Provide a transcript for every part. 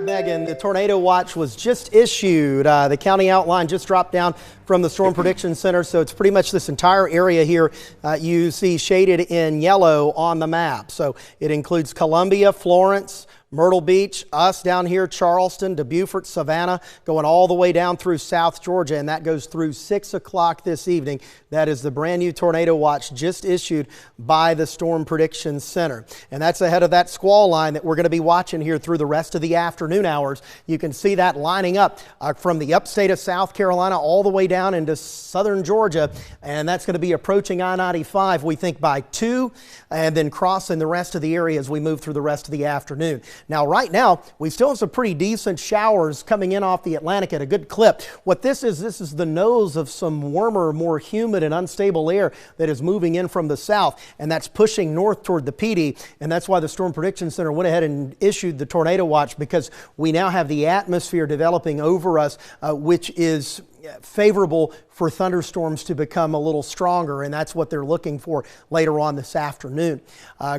Megan, the tornado watch was just issued. The county outline just dropped down from the Storm Prediction Center, so it's pretty much this entire area here you see shaded in yellow on the map. So it includes Columbia, Florence, Myrtle Beach, us down here, Charleston, to Beaufort, Savannah, going all the way down through South Georgia, and that goes through 6 o'clock this evening. That is the brand new tornado watch just issued by the Storm Prediction Center. And that's ahead of that squall line that we're going to be watching here through the rest of the afternoon hours. You can see that lining up from the upstate of South Carolina all the way down into southern Georgia, and that's going to be approaching I-95, we think, by 2, and then crossing the rest of the area as we move through the rest of the afternoon. Now, right now, we still have some pretty decent showers coming in off the Atlantic at a good clip. What this is the nose of some warmer, more humid and unstable air that is moving in from the south, and that's pushing north toward the PD, and that's why the Storm Prediction Center went ahead and issued the tornado watch, because we now have the atmosphere developing over us, which is favorable for thunderstorms to become a little stronger, and that's what they're looking for later on this afternoon.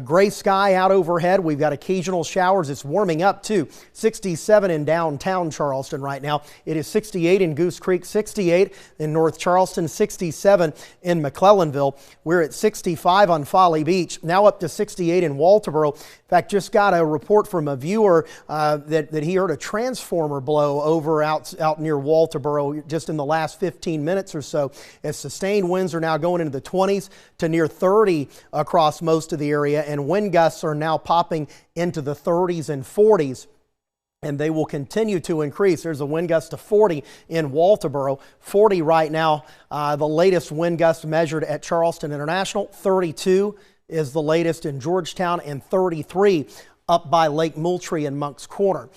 Gray sky out overhead. We've got occasional showers. It's warming up too. 67 in downtown Charleston right now. It is 68 in Goose Creek, 68 in North Charleston, 67 in McClellanville. We're at 65 on Folly Beach, now up to 68 in Walterboro. In fact, just got a report from a viewer that he heard a transformer blow over out near Walterboro just in the last 15 minutes or so, as sustained winds are now going into the 20s to near 30 across most of the area, and wind gusts are now popping into the 30s and 40s. And they will continue to increase. There's a wind gust to 40 in Walterboro, 40 right now. The latest wind gust measured at Charleston International, 32 is the latest in Georgetown, and 33 up by Lake Moultrie and Moncks Corner.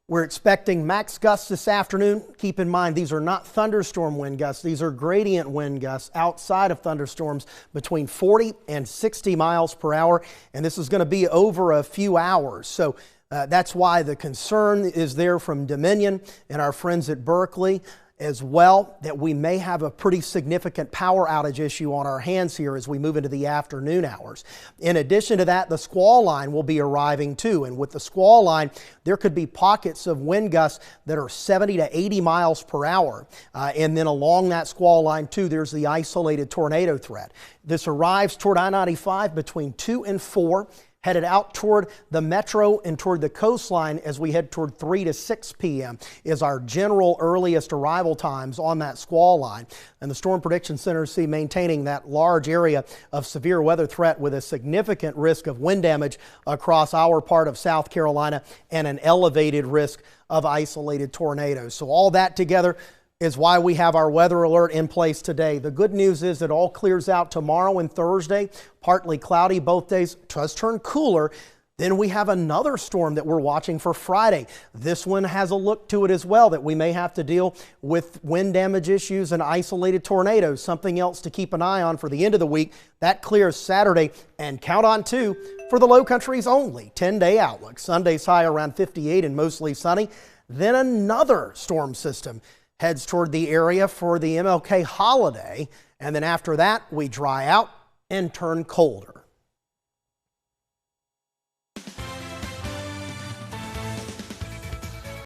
We're expecting max gusts this afternoon. Keep in mind, these are not thunderstorm wind gusts. These are gradient wind gusts outside of thunderstorms between 40 and 60 miles per hour. And this is going to be over a few hours. So that's why the concern is there from Dominion and our friends at Berkeley as well, that we may have a pretty significant power outage issue on our hands here as we move into the afternoon hours. In addition to that, the squall line will be arriving too. And with the squall line, there could be pockets of wind gusts that are 70 to 80 miles per hour. And then along that squall line too, there's the isolated tornado threat. This arrives toward I-95 between 2 and 4. Headed out toward the metro and toward the coastline as we head toward 3 to 6 p.m. is our general earliest arrival times on that squall line. And the Storm Prediction Center see maintaining that large area of severe weather threat with a significant risk of wind damage across our part of South Carolina and an elevated risk of isolated tornadoes. So all that together is why we have our weather alert in place today. The good news is it all clears out tomorrow and Thursday. Partly cloudy both days, does turn cooler. Then we have another storm that we're watching for Friday. This one has a look to it as well, that we may have to deal with wind damage issues and isolated tornadoes. Something else to keep an eye on for the end of the week. That clears Saturday, and count on 2 for the Low Country's only 10-day outlook. Sunday's high around 58 and mostly sunny. Then another storm system heads toward the area for the MLK holiday, and then after that we dry out and turn colder.